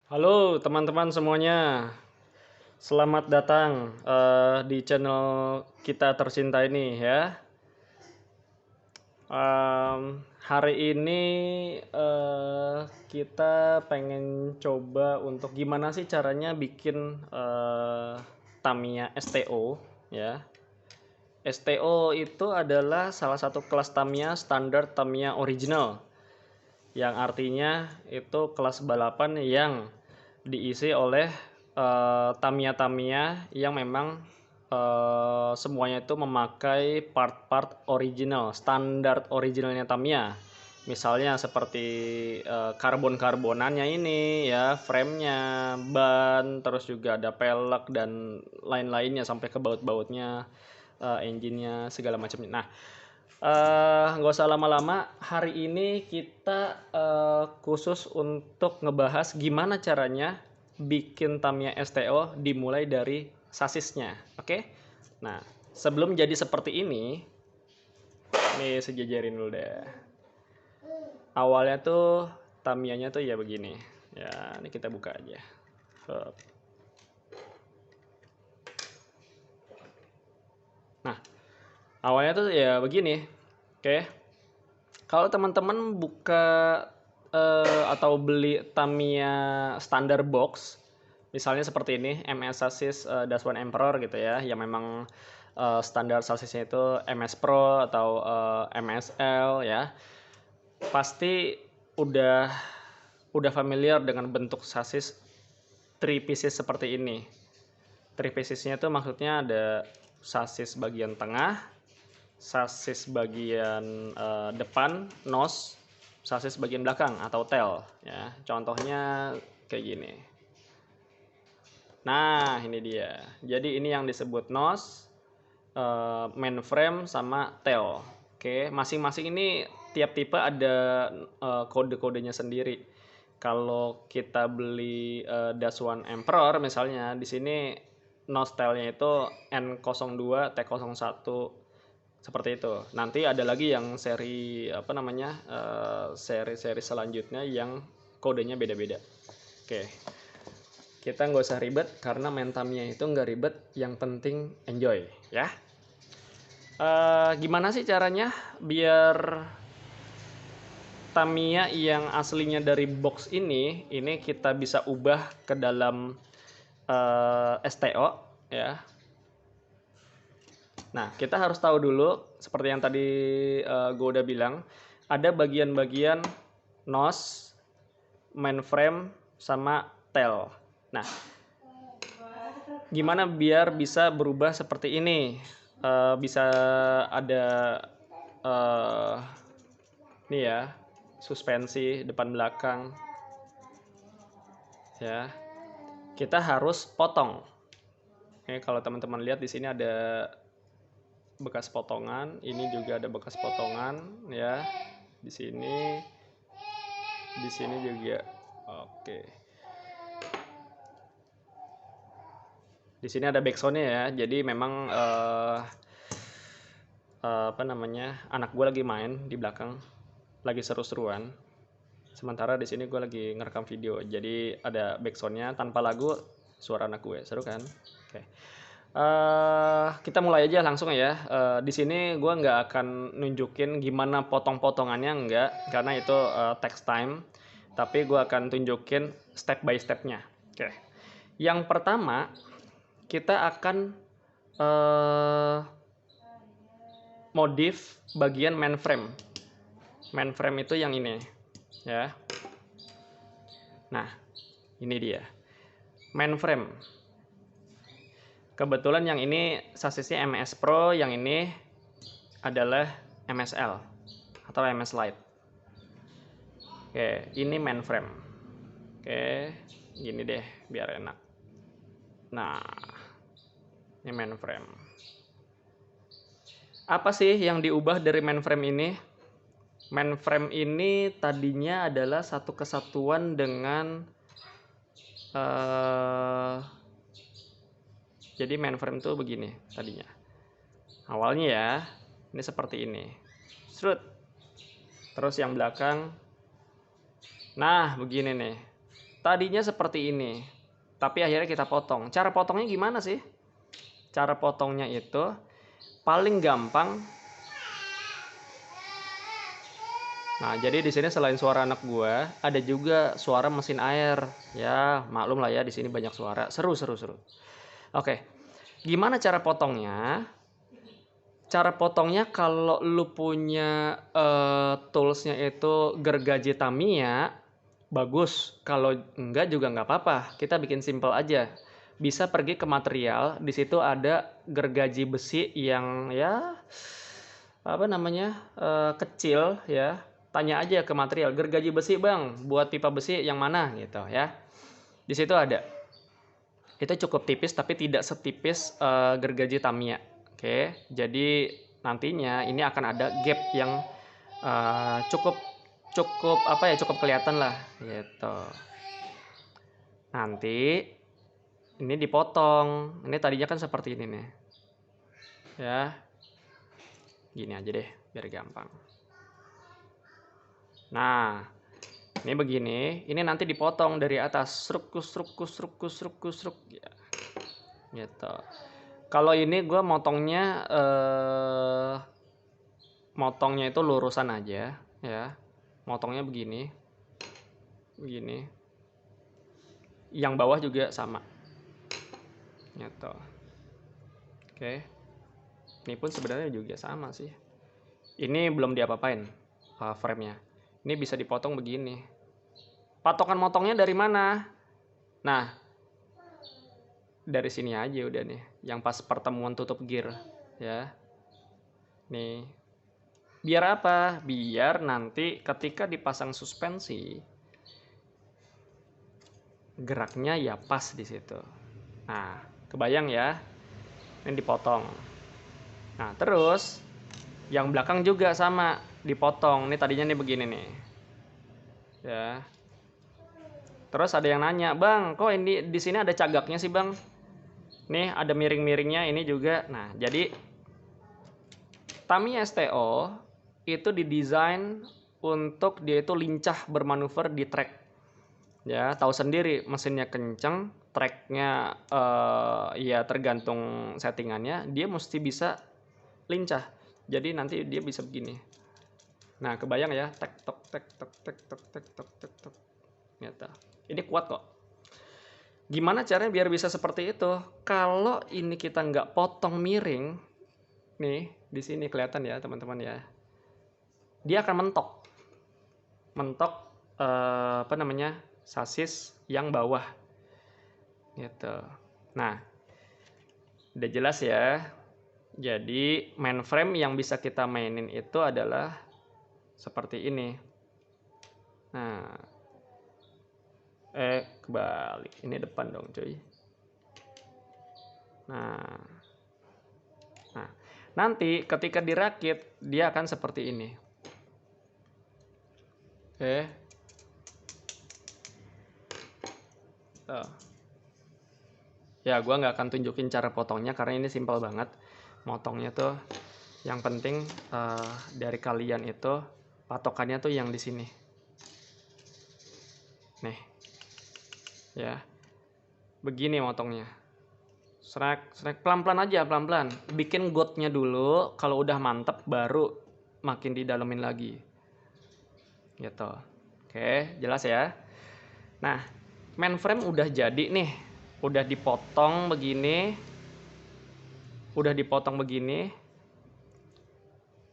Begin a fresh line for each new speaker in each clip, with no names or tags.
Halo teman-teman semuanya, selamat datang di channel kita tercinta ini ya. Hari ini kita pengen coba untuk gimana sih caranya bikin Tamiya STO ya. STO itu adalah salah satu kelas Tamiya standar Tamiya original, yang artinya itu kelas balapan yang diisi oleh Tamiya-Tamiya yang memang semuanya itu memakai part-part original, standar originalnya Tamiya. Misalnya seperti karbon-karbonannya ini ya, framenya, ban, terus juga ada pelek dan lain-lainnya sampai ke baut-bautnya, engine-nya segala macamnya. Nah, nggak usah lama-lama, hari ini kita khusus untuk ngebahas gimana caranya bikin Tamiya STO dimulai dari sasisnya. Oke? Nah, sebelum jadi seperti ini, nih sejajarin dulu deh. Awalnya tuh Tamiyanya tuh ya begini. Ya, ini kita buka aja. Nah, awalnya tuh ya begini. Oke. Kalau teman-teman buka atau beli Tamiya standar box, misalnya seperti ini, MS Sasis Dash One Emperor gitu ya, yang memang standar sasisnya itu MS Pro atau MSL ya, pasti udah familiar dengan bentuk sasis three pieces seperti ini. Three piecesnya itu maksudnya ada sasis bagian tengah, sasis bagian depan, nose, sasis bagian belakang atau tail ya. Contohnya kayak gini. Nah, ini dia. Jadi ini yang disebut nose, mainframe sama tail. Oke, masing-masing ini tiap tipe ada kode-kodenya sendiri. Kalau kita beli Dash One Emperor misalnya, di sini nose tailnya itu N02 T01 seperti itu. Nanti ada lagi yang seri apa namanya, seri-seri selanjutnya yang kodenya beda-beda. Oke, kita nggak usah ribet karena main Tamiya itu nggak ribet, yang penting enjoy ya. Gimana sih caranya biar Tamiya yang aslinya dari box ini kita bisa ubah ke dalam STO ya. Nah, kita harus tahu dulu seperti yang tadi gue udah bilang, ada bagian-bagian nose, mainframe, sama tail. Nah, gimana biar bisa berubah seperti ini? Bisa ada nih ya, suspensi depan belakang ya. Kita harus potong. Oke, kalau teman-teman lihat di sini ada bekas potongan, ini juga ada bekas potongan ya. Di sini juga. Oke. Di sini ada backsoundnya ya. Jadi memang apa namanya, anak gue lagi main di belakang, lagi seru-seruan. Sementara di sini gue lagi ngerekam video. Jadi ada backsoundnya tanpa lagu, suara anak gue. Seru kan? Oke. Kita mulai aja langsung ya. Di sini gue nggak akan nunjukin gimana potong-potongannya, enggak, karena itu text time. Tapi gue akan tunjukin step by stepnya. Oke. Yang pertama, kita akan modif bagian mainframe. Mainframe itu yang ini ya. Nah, ini dia mainframe. Kebetulan yang ini sasisnya MS Pro, yang ini adalah MSL atau MS Lite. Oke, ini mainframe. Oke, gini deh biar enak. Nah, ini mainframe. Apa sih yang diubah dari mainframe ini? Mainframe ini tadinya adalah satu kesatuan dengan jadi mainframe tuh begini tadinya. Awalnya ya, ini seperti ini. Serut. Terus yang belakang, nah begini nih. tadinya seperti ini, tapi akhirnya kita potong. Cara potongnya gimana sih? Cara potongnya itu paling gampang. Nah, jadi di sini selain suara anak gua, ada juga suara mesin air. Ya, maklum lah ya, di sini banyak suara. Seru. Oke, gimana cara potongnya? Cara potongnya kalau lu punya toolsnya itu gergaji Tamiya, bagus. Kalau enggak juga nggak apa-apa. Kita bikin simple aja. Bisa pergi ke material, di situ ada gergaji besi yang ya apa namanya kecil ya. Tanya aja ke material, gergaji besi bang, buat pipa besi yang mana gitu ya. Di situ ada. Itu cukup tipis tapi tidak setipis gergaji Tamiya. Oke, jadi nantinya ini akan ada gap yang cukup apa ya, cukup kelihatan lah gitu. Nanti ini dipotong. Ini tadinya kan seperti ini nih. Ya. Gini aja deh biar gampang. Nah, ini begini, ini nanti dipotong dari atas, struk ya, gitu. Kalau ini gue motongnya itu lurusan aja, ya. Motongnya begini, Yang bawah juga sama, gitu. Oke. Ini pun sebenarnya juga sama sih. Ini belum diapa-apain frame-nya. Ini bisa dipotong begini. Patokan motongnya dari mana? Nah, dari sini aja udah nih, yang pas pertemuan tutup gear ya. Nih. Biar apa? Biar nanti ketika dipasang suspensi geraknya ya pas di situ. Nah, kebayang ya? Ini dipotong. Nah, terus yang belakang juga sama, dipotong. Ini tadinya nih begini nih. Ya. Terus ada yang nanya, "Bang, kok ini di sini ada cagaknya sih, Bang?" Nih, ada miring-miringnya ini juga. Nah, jadi Tamiya STO itu didesain untuk dia itu lincah bermanuver di track. Ya, tahu sendiri mesinnya kenceng, tracknya ya tergantung settingannya, dia mesti bisa lincah. Jadi nanti dia bisa begini. Nah, kebayang ya, tek tok tek tok tek tok tek tok tek tok. Gitu. Ini kuat kok. Gimana caranya biar bisa seperti itu? Kalau ini kita nggak potong miring, nih di sini kelihatan ya teman-teman ya, dia akan mentok apa namanya, sasis yang bawah gitu. Nah, udah jelas ya. Jadi mainframe yang bisa kita mainin itu adalah seperti ini. Nah, kebalik, ini depan dong cuy. Nah, nanti ketika dirakit dia akan seperti ini. Tuh. Ya, gua nggak akan tunjukin cara potongnya karena ini simpel banget. Motongnya tuh yang penting dari kalian itu patokannya tuh yang di sini. Nih. Ya. Begini motongnya. Srek pelan-pelan aja, pelan-pelan. Bikin gotnya dulu, kalau udah mantep baru makin didalemin lagi. Gitu. Oke, jelas ya. Nah, mainframe udah jadi nih. Udah dipotong begini.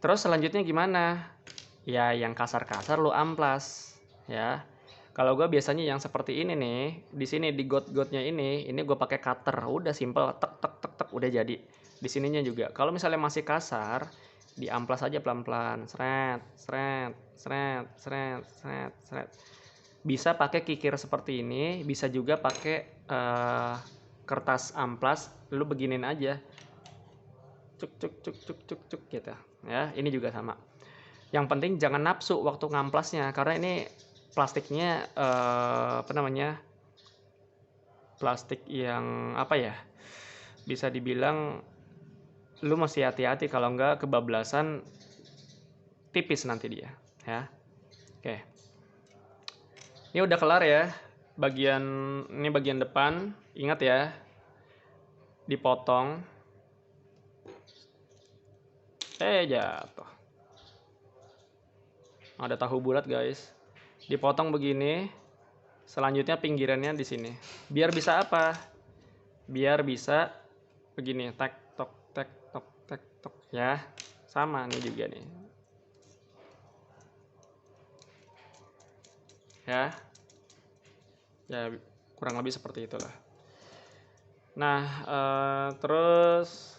Terus selanjutnya gimana? Ya, yang kasar-kasar lu amplas, ya. Kalau gue biasanya yang seperti ini nih, di sini di got-gotnya ini gue pakai cutter, udah simple, tek tek tek tek udah jadi. Di sininya juga. Kalau misalnya masih kasar, diamplas aja pelan-pelan, sret, sret, sret, sret, sret, sret. Bisa pakai kikir seperti ini, bisa juga pakai kertas amplas, lu beginin aja. Cuk gitu. Ya, ini juga sama. Yang penting jangan nafsu waktu ngamplasnya karena ini plastiknya apa namanya? Plastik yang apa ya? Bisa dibilang lu mesti hati-hati kalau enggak kebablasan tipis nanti dia, ya. Oke. Ini udah kelar ya. Ini bagian depan, ingat ya, dipotong. Jatuh. Ada tahu bulat guys. Dipotong begini. Selanjutnya pinggirannya di sini. Biar bisa apa? Biar bisa begini, tek tok tek tok tek tok ya. Sama nih juga nih. Ya. Ya kurang lebih seperti itulah. Nah, terus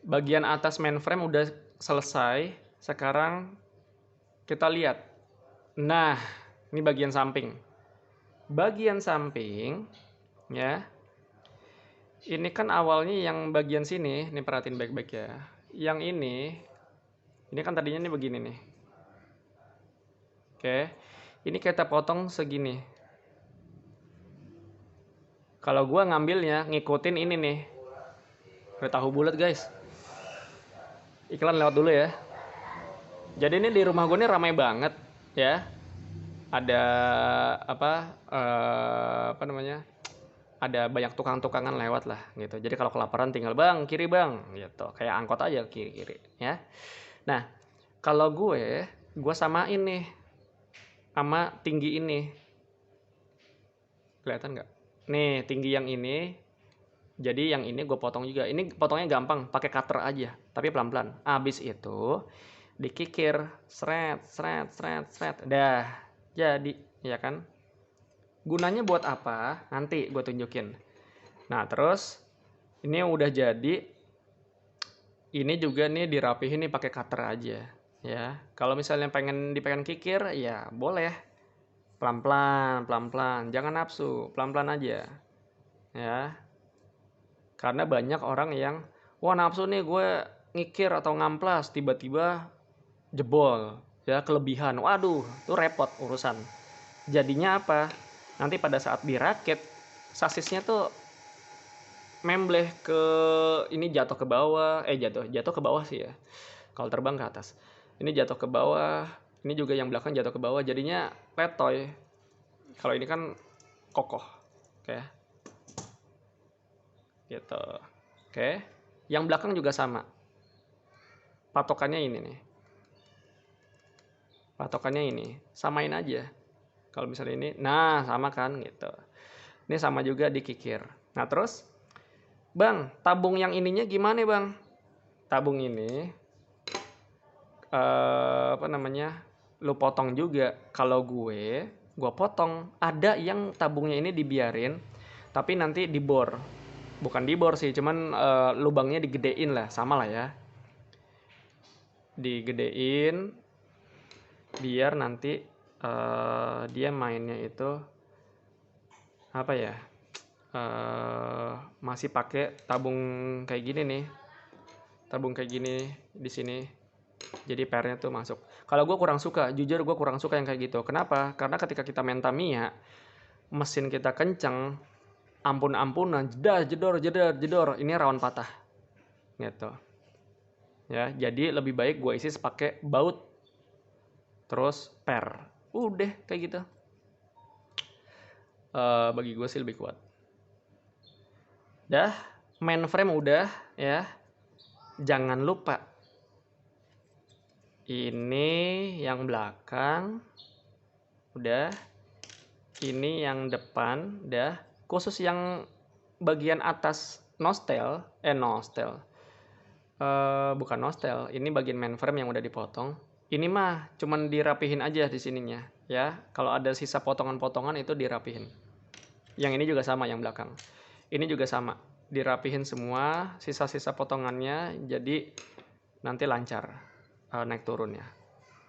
bagian atas mainframe udah selesai. Sekarang kita lihat. Nah, ini bagian samping. Bagian samping ya. Ini kan awalnya yang bagian sini, nih perhatiin baik-baik ya. Yang ini kan tadinya nih begini nih. Oke. Ini kita potong segini. Kalau gua ngambilnya ngikutin ini nih. Udah tahu bulat guys. Iklan lewat dulu ya. Jadi ini di rumah gue nih ramai banget ya. Ada apa namanya? Ada banyak tukang-tukangan lewat lah gitu. Jadi kalau kelaparan tinggal bang, kiri bang gitu. Kayak angkot aja kiri-kiri ya. Nah, kalau gue samain nih sama tinggi ini. Kelihatan nggak? Nih, tinggi yang ini. Jadi yang ini gue potong juga. Ini potongnya gampang, pakai cutter aja, tapi pelan-pelan. Abis itu dikikir, seret. Dah, jadi, ya kan? Gunanya buat apa? Nanti gue tunjukin. Nah, terus ini udah jadi. Ini juga nih dirapihin nih pakai cutter aja, ya. Kalau misalnya dipengen kikir, ya boleh. Pelan-pelan. Jangan nafsu, pelan-pelan aja. Ya. Karena banyak orang yang, wah nafsu nih gue ngikir atau ngamplas, tiba-tiba jebol, ya kelebihan. Waduh, itu repot urusan. Jadinya apa? Nanti pada saat dirakit, sasisnya tuh membleh ke ini jatuh ke bawah, jatuh ke bawah sih ya. Kalau terbang ke atas. Ini jatuh ke bawah, ini juga yang belakang jatuh ke bawah, jadinya letoy. Kalau ini kan kokoh. Oke. Gitu. Oke. Yang belakang juga sama. Patokannya ini nih. Patokannya ini. Samain aja. Kalau misalnya ini, nah sama kan gitu. Ini sama juga dikikir. Nah terus, bang, tabung yang ininya gimana bang? Tabung ini, lu potong juga. Kalau gue potong. Ada yang tabungnya ini dibiarin, tapi nanti dibor. Bukan dibor sih, cuman lubangnya digedein lah, sama lah ya. Digedein, biar nanti dia mainnya itu apa ya? Masih pakai tabung kayak gini nih. Tabung kayak gini di sini. Jadi pernya tuh masuk. Kalau gue kurang suka, jujur gue kurang suka yang kayak gitu. Kenapa? Karena ketika kita main Tamiya, mesin kita kenceng, ampun-ampunan, jedor, ini rawan patah. Gitu. Ya, jadi lebih baik gue isi pakai baut. Terus per. Udah kayak gitu. Bagi gue sih lebih kuat. Dah, mainframe udah ya. Jangan lupa ini yang belakang udah, ini yang depan udah. Khusus yang bagian atas bukan nostel, ini bagian mainframe yang udah dipotong. Ini mah cuman dirapihin aja di sininya ya. Kalau ada sisa potongan-potongan itu dirapihin. Yang ini juga sama, yang belakang. Ini juga sama, dirapihin semua sisa-sisa potongannya, jadi nanti lancar naik turunnya.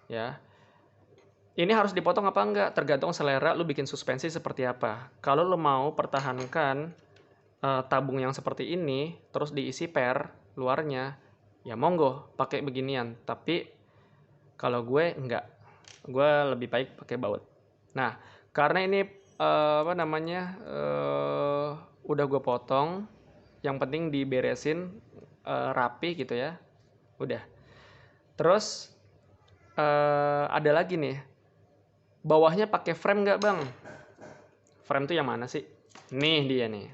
Ya. Ini harus dipotong apa enggak? Tergantung selera lu bikin suspensi seperti apa. Kalau lu mau pertahankan tabung yang seperti ini, terus diisi per luarnya, ya monggo pakai beginian. Tapi kalau gue enggak. Gue lebih baik pakai baut. Nah, karena ini udah gue potong, yang penting diberesin rapi gitu ya. Udah. Terus ada lagi nih. Bawahnya pakai frame nggak bang? Frame tuh yang mana sih? Nih dia nih.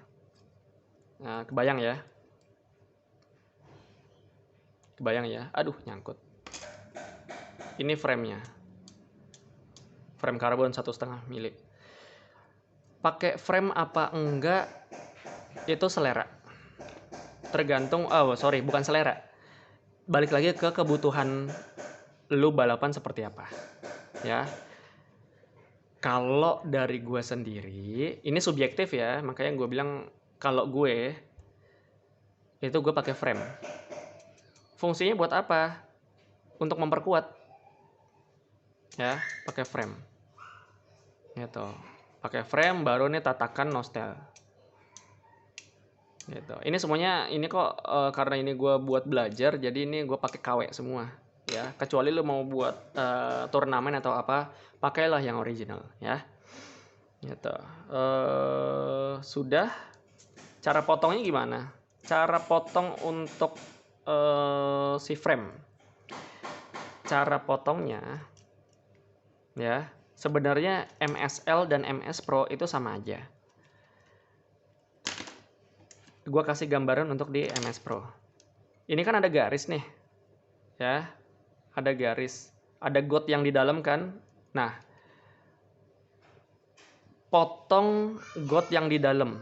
Nah, kebayang ya? Kebayang ya? Aduh, nyangkut. Ini framenya. Frame karbon 1,5 mili. Pakai frame apa enggak itu selera. Tergantung, bukan selera. Balik lagi ke kebutuhan lu balapan seperti apa. Ya. Kalau dari gue sendiri, ini subjektif ya, makanya gue bilang kalau gue itu gue pakai frame. Fungsinya buat apa? Untuk memperkuat. Ya, pakai frame. Gitu. Pakai frame baru nih tatakan nostel. Gitu. Ini semuanya ini kok karena ini gue buat belajar, jadi ini gue pakai KW semua. Ya, kecuali lu mau buat turnamen atau apa, pakailah yang original ya. Gitu. Sudah. Cara potongnya gimana? Cara potong untuk si frame. Cara potongnya ya, sebenarnya MSL dan MS Pro itu sama aja. Gua kasih gambaran untuk di MS Pro. Ini kan ada garis nih. Ya. Ada garis, ada got yang di dalam kan. Nah, potong got yang di dalam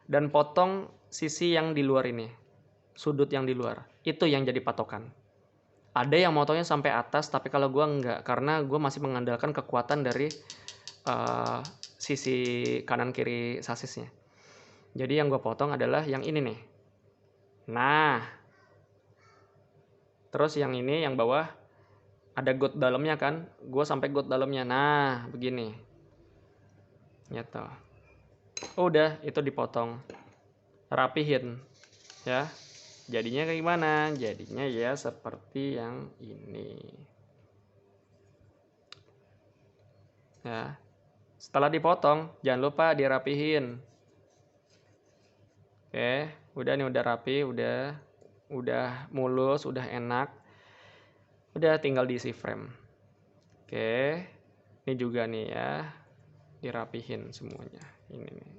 dan potong sisi yang di luar ini, sudut yang di luar, itu yang jadi patokan. Ada yang motongnya sampai atas, tapi kalau gue enggak, karena gue masih mengandalkan kekuatan dari sisi kanan kiri sasisnya. Jadi yang gue potong adalah yang ini nih. Nah, terus yang ini yang bawah ada got dalamnya kan, gue sampai got dalamnya. Nah, begini. Gitu. Udah, itu dipotong. Rapihin. Ya. Jadinya kayak gimana? Jadinya ya seperti yang ini. Ya. Setelah dipotong, jangan lupa dirapihin. Oke, udah nih udah rapi, udah mulus, udah enak. Udah tinggal diisi frame. Oke. Ini juga nih ya. Dirapihin semuanya. Ini nih.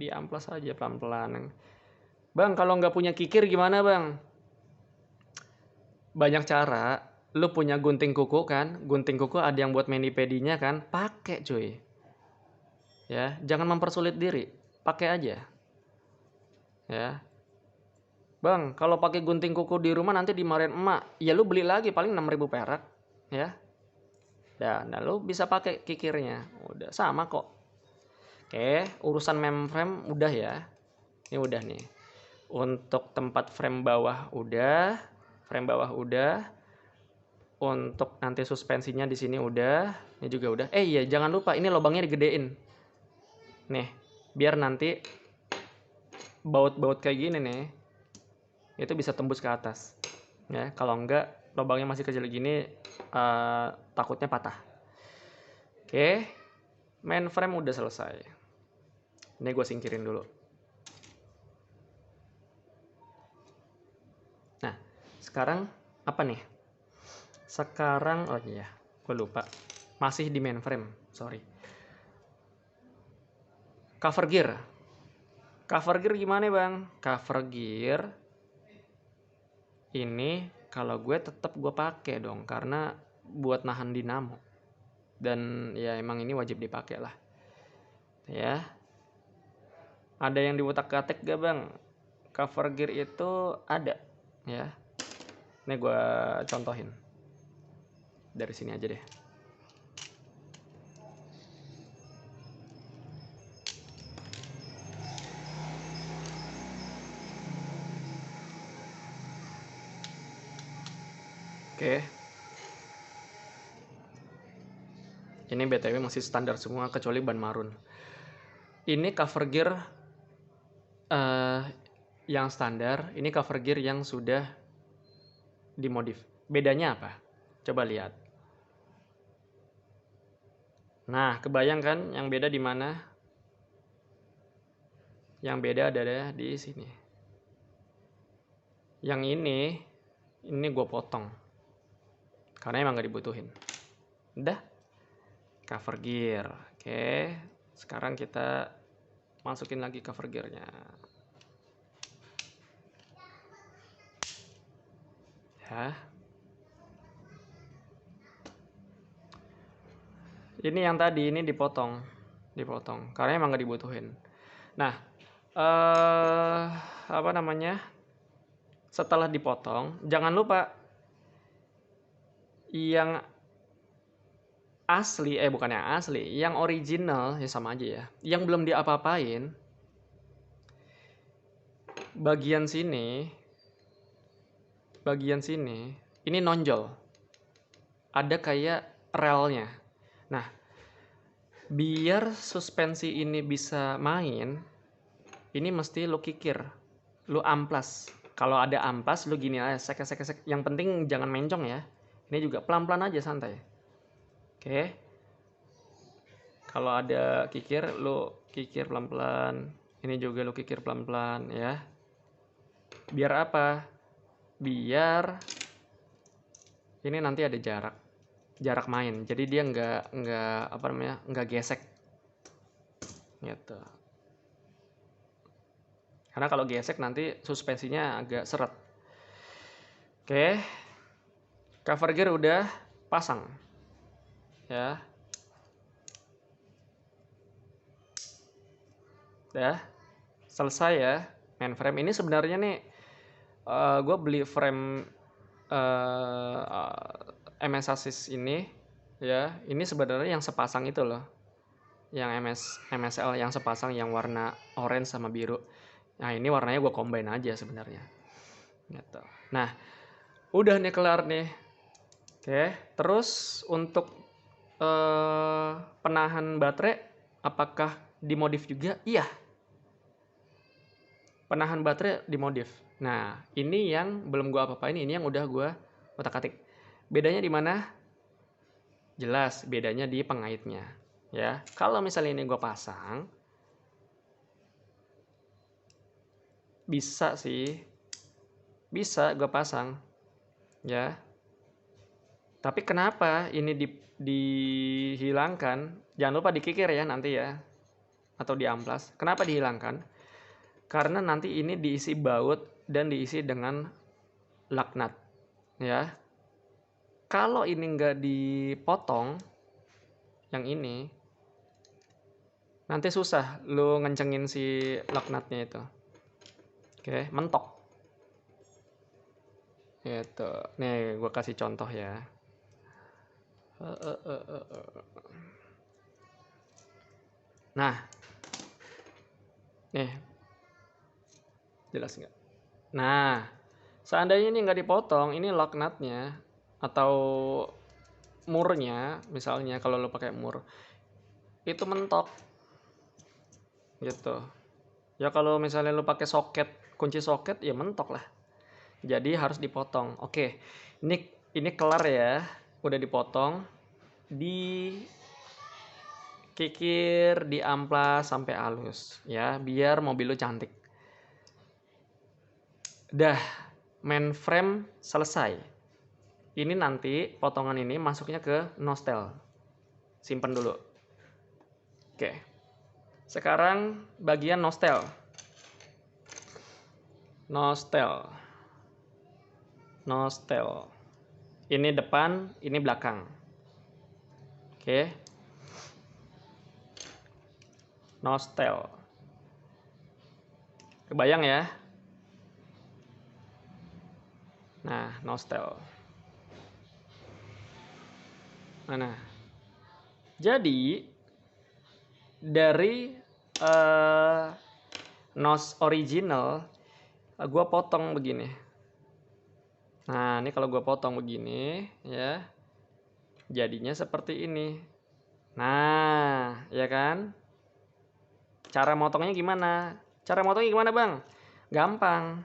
Diamplas aja pelan-pelan. Bang, kalau nggak punya kikir gimana bang? Banyak cara. Lu punya gunting kuku kan? Gunting kuku ada yang buat mani-pedinya kan? Pakai cuy. Ya, jangan mempersulit diri. Pakai aja. Ya. Bang, kalau pakai gunting kuku di rumah nanti dimarahin emak. Ya lu beli lagi paling 6.000 perak. Ya. Nah lu bisa pakai kikirnya. Udah sama kok. Oke, urusan memframe udah ya. Ini udah nih. Untuk tempat frame bawah udah. Frame bawah udah. Untuk nanti suspensinya di sini udah. Ini juga udah. Iya, jangan lupa ini lubangnya digedein. Nih, biar nanti baut-baut kayak gini nih itu bisa tembus ke atas. Ya, kalau enggak lubangnya masih kecil gini takutnya patah. Oke. Mainframe udah selesai. Ini gue singkirin dulu. Nah, sekarang apa nih? Sekarang, oh iya, gue lupa. Masih di mainframe, sorry. Cover gear. Cover gear gimana bang? Cover gear ini kalau gue tetap gue pakai dong, karena buat nahan dinamo. Dan ya emang ini wajib dipakai lah. Ya. Ada yang diutak-atik gak bang? Cover gear itu ada, ya. Ini gue contohin. Dari sini aja deh. Oke. Ini BTW masih standar semua kecuali ban marun. Ini cover gear yang standar, ini cover gear yang sudah dimodif. Bedanya apa? Coba lihat. Nah, kebayang kan yang beda di mana? Yang beda ada di sini. Yang ini gue potong. Karena emang gak dibutuhin. Udah. cover gear. Oke, sekarang kita masukin lagi cover gearnya. Ya. Ini yang tadi ini dipotong karena emang nggak dibutuhin. Nah, apa namanya? Setelah dipotong, jangan lupa yang asli, bukan yang asli, yang original ya sama aja ya. Yang belum diapa-apain, bagian sini, ini nonjol. Ada kayak relnya. Nah, biar suspensi ini bisa main, ini mesti lu kikir, lu amplas. Kalau ada amplas, lu gini aja, sek. Yang penting jangan mencong ya. Ini juga pelan-pelan aja, santai. Oke. Kalau ada kikir, lu kikir pelan-pelan. Ini juga lu kikir pelan-pelan ya. Biar apa? Biar ini nanti ada jarak main. Jadi dia nggak gesek. Gitu. Karena kalau gesek nanti suspensinya agak seret. Oke. Cover gear udah pasang. Ya. Udah selesai ya mainframe. Ini sebenarnya nih gue beli frame MS Asus ini ya. Ini sebenarnya yang sepasang itu loh. Yang MSL yang sepasang yang warna orange sama biru. Nah, ini warnanya gue combine aja sebenarnya. Gitu. Nah, udah nih kelar nih. Oke, terus untuk penahan baterai apakah dimodif juga? Iya. Penahan baterai dimodif. Nah, ini yang belum gue apa-apain, ini yang udah gue otak-atik. Bedanya di mana? Jelas, bedanya di pengaitnya. Ya, kalau misalnya ini gue pasang, bisa sih, bisa gue pasang, ya. Tapi kenapa ini dihilangkan? Jangan lupa dikikir ya nanti ya, atau diamplas. Kenapa dihilangkan? Karena nanti ini diisi baut dan diisi dengan laknat, ya. Kalau ini nggak dipotong, yang ini, nanti susah lu ngencengin si laknatnya itu. Oke, mentok. Gitu. Nih, gue kasih contoh ya. Nah, nih, jelas nggak? Nah, seandainya ini nggak dipotong, ini laknatnya atau murnya, misalnya kalau lo pakai mur, itu mentok. Gitu. Ya kalau misalnya lo pakai soket, kunci soket ya mentok lah. Jadi harus dipotong. Oke, ini kelar ya, udah dipotong, dikikir, diamplas sampai halus ya, biar mobil lo cantik. Dah, mainframe selesai. Ini nanti potongan ini masuknya ke nostel. Simpen dulu. Oke. Sekarang bagian nostel. Nostel. Ini depan, ini belakang. Oke. Nostel. Kebayang ya? Nah, nostel. Mana? Jadi dari nos original gue potong begini. Nah, ini kalau gue potong begini ya, jadinya seperti ini. Nah, ya kan? Cara motongnya gimana? Bang? Gampang.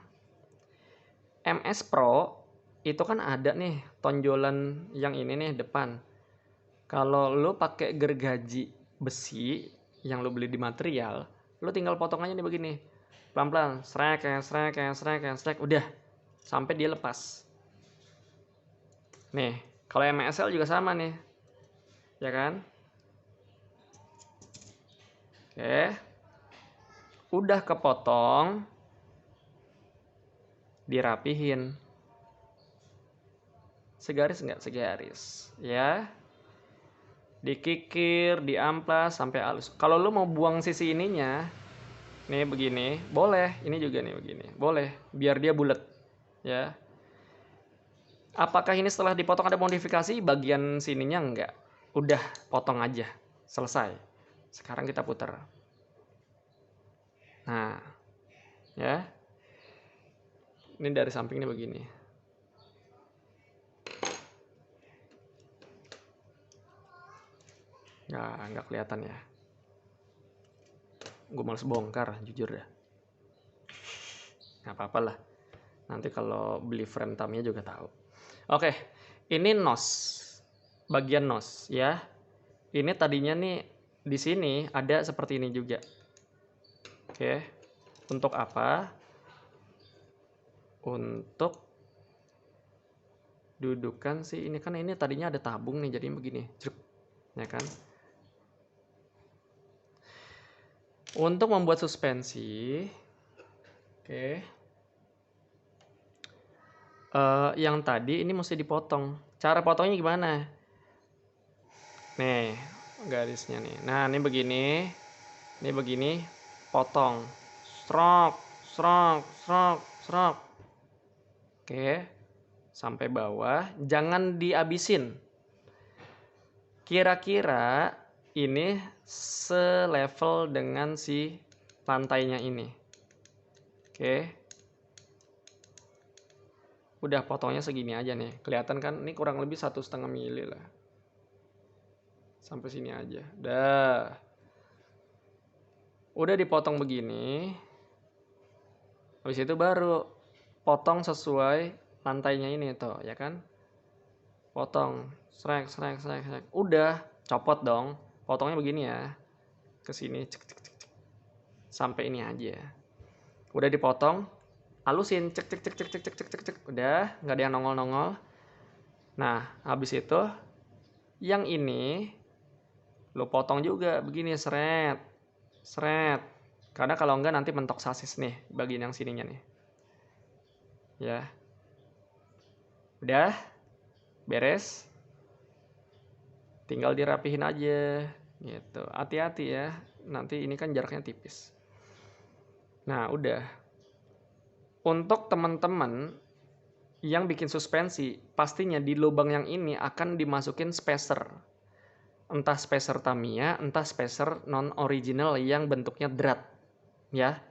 MS Pro itu kan ada nih tonjolan yang ini nih depan. Kalau lo pakai gergaji besi yang lo beli di material, lo tinggal potong aja nih begini. Pelan-pelan, srek, udah sampai dia lepas. Nih, kalau MSL juga sama nih. Ya kan? Oke. Udah kepotong, dirapihin. Segaris enggak? Segaris. Ya. Dikikir, diamplas sampai halus. Kalau lu mau buang sisi ininya, nih begini, boleh. Ini juga nih begini, boleh. Biar dia bulat, ya. Apakah ini setelah dipotong ada modifikasi? Bagian sininya enggak. Udah potong aja, selesai. Sekarang kita putar. Nah, ya. Ini dari samping nih begini. Nggak kelihatan ya. Gue males bongkar, jujur dah. Nggak apa-apa lah. Nanti kalau beli frame Tamiya juga tahu. Oke, ini nos. Bagian nos ya. Ini tadinya nih di sini ada seperti ini juga. Oke. Untuk apa? Untuk dudukan sih ini kan ini tadinya ada tabung nih jadi begini. Ya kan? Untuk membuat suspensi, oke, yang tadi ini mesti dipotong. Cara potongnya gimana? Nih, garisnya nih. Nah, ini begini, potong. Srok, srok, srok, srok. Oke, sampai bawah. Jangan dihabisin. Kira-kira ini selevel dengan si lantainya ini. Oke. Udah potongnya segini aja nih. Kelihatan kan? Ini kurang lebih 1,5 mili lah. Sampai sini aja. Udah dipotong begini. Habis itu baru potong sesuai lantainya ini tuh, ya kan? Potong. Srek. Udah, copot dong. Potongnya begini ya. Ke sini sampai ini aja. Udah dipotong, halusin cek. Udah, nggak ada yang nongol. Nah, habis itu yang ini lo potong juga begini seret. Karena kalau enggak nanti mentok sasis nih bagian yang sininya nih. Ya. Udah beres. Tinggal dirapihin aja gitu. Hati-hati ya. Nanti ini kan jaraknya tipis. Nah, udah. Untuk teman-teman yang bikin suspensi, pastinya di lubang yang ini akan dimasukin spacer. Entah spacer Tamiya, entah spacer non original yang bentuknya drat. Ya.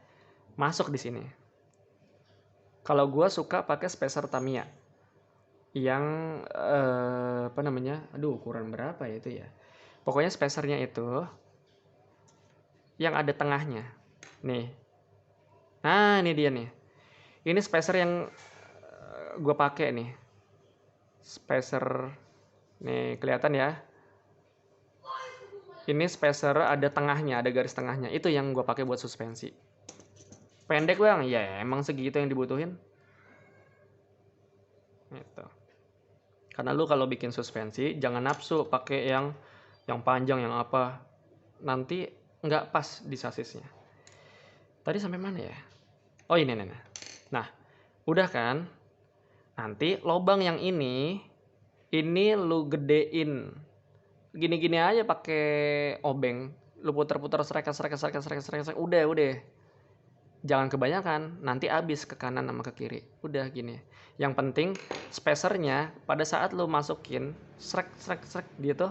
Masuk di sini. Kalau gue suka pakai spacer Tamiya yang apa namanya? Aduh, ukuran berapa ya itu ya? Pokoknya spacernya itu yang ada tengahnya. Nih. Nah, ini dia nih. Ini spacer yang gue pakai nih. Spacer nih kelihatan ya. Ini spacer ada tengahnya, ada garis tengahnya. Itu yang gue pakai buat suspensi. Pendek bang, ya emang segitu yang dibutuhin. Gitu. Karena lu kalau bikin suspensi jangan nafsu pakai yang panjang yang apa. Nanti nggak pas di sasisnya. Tadi sampai mana ya? Oh ini. Nah, udah kan? Nanti lubang yang ini lu gedein. Gini-gini aja pakai obeng. Lu puter-puter serek. Udah. Jangan kebanyakan, nanti habis ke kanan sama ke kiri. Udah gini. Yang penting spacernya pada saat lu masukin srek gitu.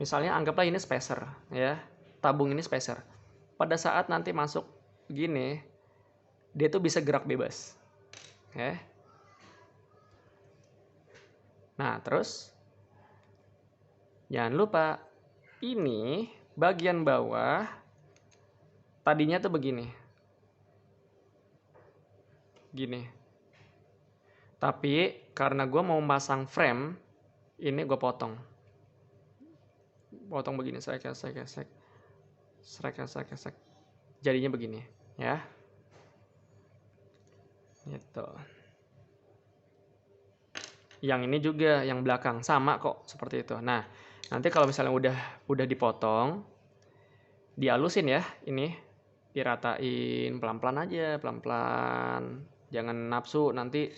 Misalnya anggaplah ini spacer ya. Tabung ini spacer. Pada saat nanti masuk gini, dia tuh bisa gerak bebas. Oke. Nah, terus jangan lupa ini bagian bawah tadinya tuh begini. Gini. Tapi karena gue mau pasang frame, ini gue potong. Potong begini, srek. Jadinya begini, ya. Gitu. Yang ini juga, yang belakang sama kok seperti itu. Nah, nanti kalau misalnya udah dipotong, Dihalusin ya, ini diratain pelan-pelan aja, pelan-pelan. Jangan nafsu nanti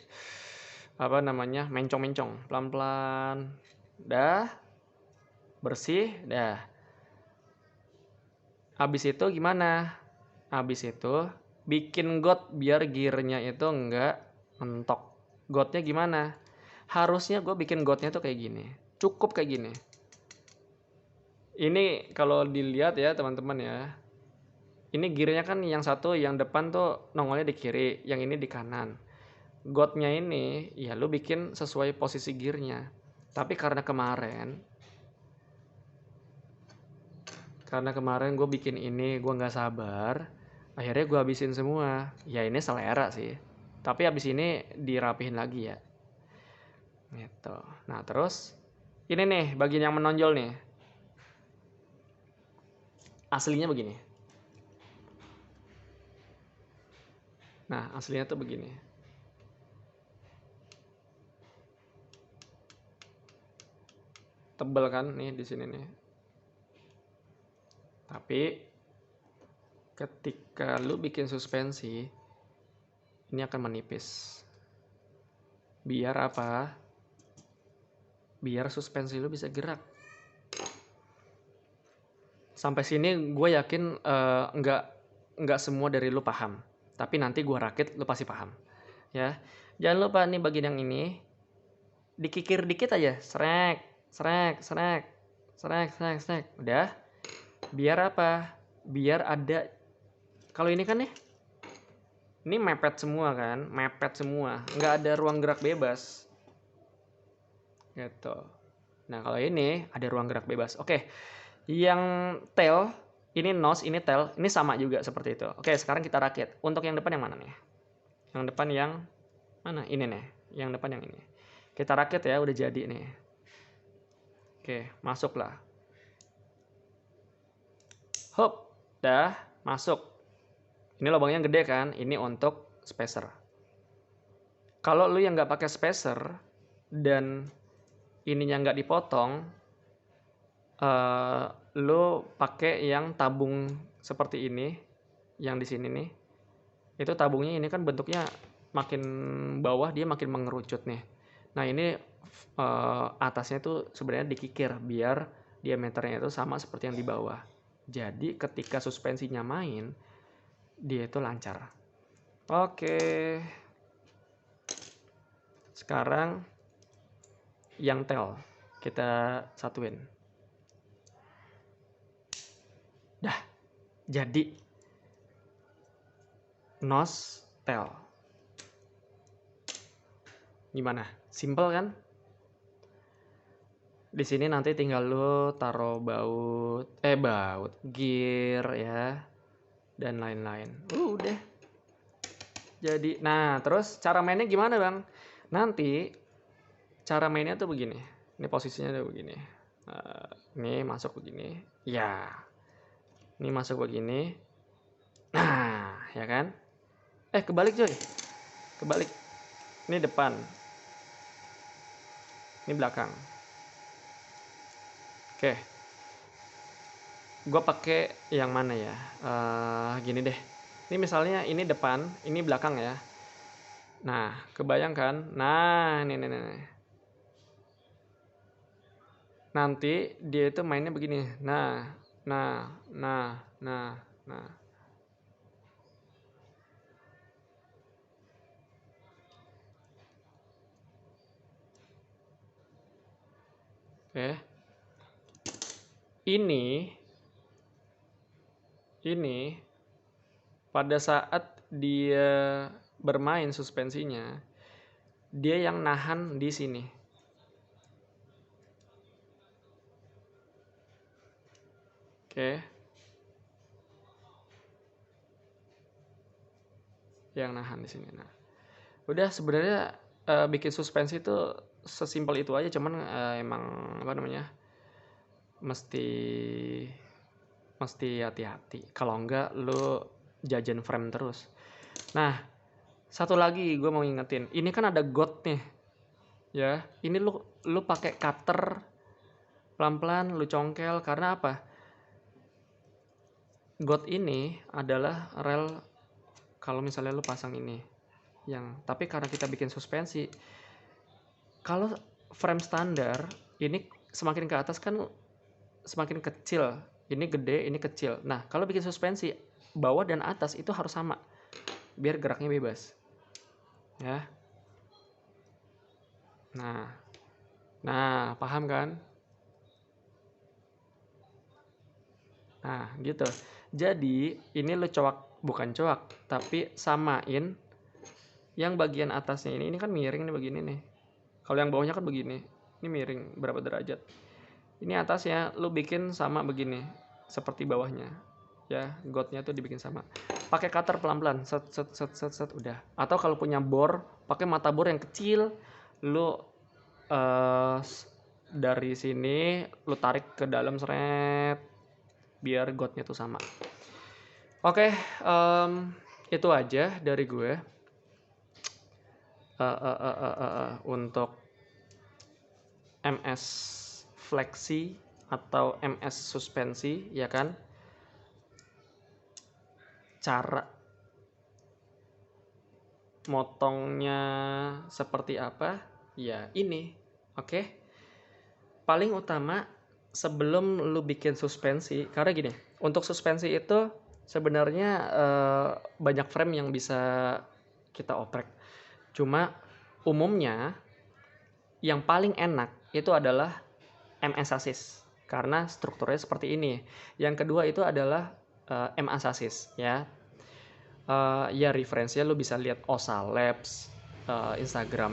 apa namanya mencong-mencong, pelan-pelan. Dah bersih, dah. Habis itu gimana? Habis itu bikin got biar gearnya itu enggak mentok. Gotnya gimana? Harusnya gue bikin gotnya tuh kayak gini. Cukup kayak gini. Ini kalau dilihat ya teman-teman ya. Ini gearnya kan yang satu yang depan tuh nongolnya di kiri, yang ini di kanan. Gotnya ini ya lu bikin sesuai posisi gearnya. Tapi karena kemarin gue bikin ini gue nggak sabar, akhirnya gue habisin semua. Ya ini selera sih, tapi habis ini dirapihin lagi ya gitu. Nah terus ini nih bagian yang menonjol nih, aslinya begini. Nah aslinya tuh begini. Tebel kan nih di sini nih. Tapi ketika lu bikin suspensi, ini akan menipis. Biar apa? Biar suspensi lu bisa gerak. Sampai sini gue yakin nggak semua dari lu paham. Tapi nanti gue rakit lu pasti paham. Ya, jangan lupa nih bagian yang ini dikikir dikit aja, srek, srek, srek, srek, srek, srek. Udah. Biar apa? Biar ada. Kalau ini kan nih, ini mepet semua kan, mepet semua, nggak ada ruang gerak bebas. Gitu. Nah kalau ini ada ruang gerak bebas. Oke, yang tail ini nose, ini tail, ini sama juga seperti itu. Oke, sekarang kita rakit. Untuk yang depan yang mana nih? Yang depan yang mana? Ini nih, yang depan yang ini. Kita rakit ya, udah jadi nih. Oke, masuklah. Hop, dah masuk. Ini lubangnya gede kan? Ini untuk spacer. Kalau lu yang nggak pakai spacer dan ininya nggak dipotong, lu pakai yang tabung seperti ini, yang di sini nih. Itu tabungnya ini kan bentuknya makin bawah dia makin mengerucut nih. Nah ini atasnya tuh sebenarnya dikikir biar diameternya itu sama seperti yang di bawah. Jadi ketika suspensinya main, dia itu lancar. Oke. Sekarang yang tail kita satuin. Dah, jadi nose tail. Gimana? Simple kan? Di sini nanti tinggal lu taruh baut, gear ya, dan lain-lain. Udah. Jadi, nah terus cara mainnya gimana bang? Nanti cara mainnya tuh begini. Ini posisinya tuh begini. Ini masuk begini. Ya. Ini masuk begini. Nah, ya kan? Kebalik coy. Kebalik. Ini depan. Ini belakang. Oke. Gue pakai yang mana ya? Gini deh. Ini misalnya ini depan, ini belakang ya. Nah, kebayang kan? Nah, nih. Nanti dia itu mainnya begini. Nah. Oke. Ini pada saat dia bermain suspensinya, dia yang nahan di sini. Oke. Yang nahan di sini. Nah, udah sebenarnya bikin suspensi itu sesimpel itu aja, cuman emang apa namanya? Mesti hati-hati. Kalau enggak lu jajan frame terus. Nah, satu lagi gue mau ngingetin. Ini kan ada got nih. Ya, ini lu pakai cutter pelan-pelan lu congkel karena apa? God ini adalah rel kalau misalnya lu pasang ini tapi karena kita bikin suspensi, kalau frame standar ini semakin ke atas kan semakin kecil, ini gede, ini kecil. Nah, kalau bikin suspensi bawah dan atas itu harus sama biar geraknya bebas ya. Nah paham kan? Nah gitu. Jadi ini lu bukan tapi samain yang bagian atasnya ini kan miring nih begini nih. Kalau yang bawahnya kan begini, ini miring berapa derajat. Ini atasnya lu bikin sama begini, seperti bawahnya. Ya, godnya tuh dibikin sama. Pakai cutter pelan-pelan, set udah. Atau kalau punya bor, pakai mata bor yang kecil, lu dari sini lu tarik ke dalam seret biar godnya tuh sama. Oke, itu aja dari gue untuk MS fleksi atau MS suspensi, ya kan? Cara motongnya seperti apa? Ya ini, oke? Paling utama sebelum lu bikin suspensi, karena gini, untuk suspensi itu sebenarnya banyak frame yang bisa kita oprek. Cuma umumnya yang paling enak itu adalah MS chassis karena strukturnya seperti ini. Yang kedua itu adalah MA chassis ya. Ya referensinya lu bisa lihat OSA Labs, Instagram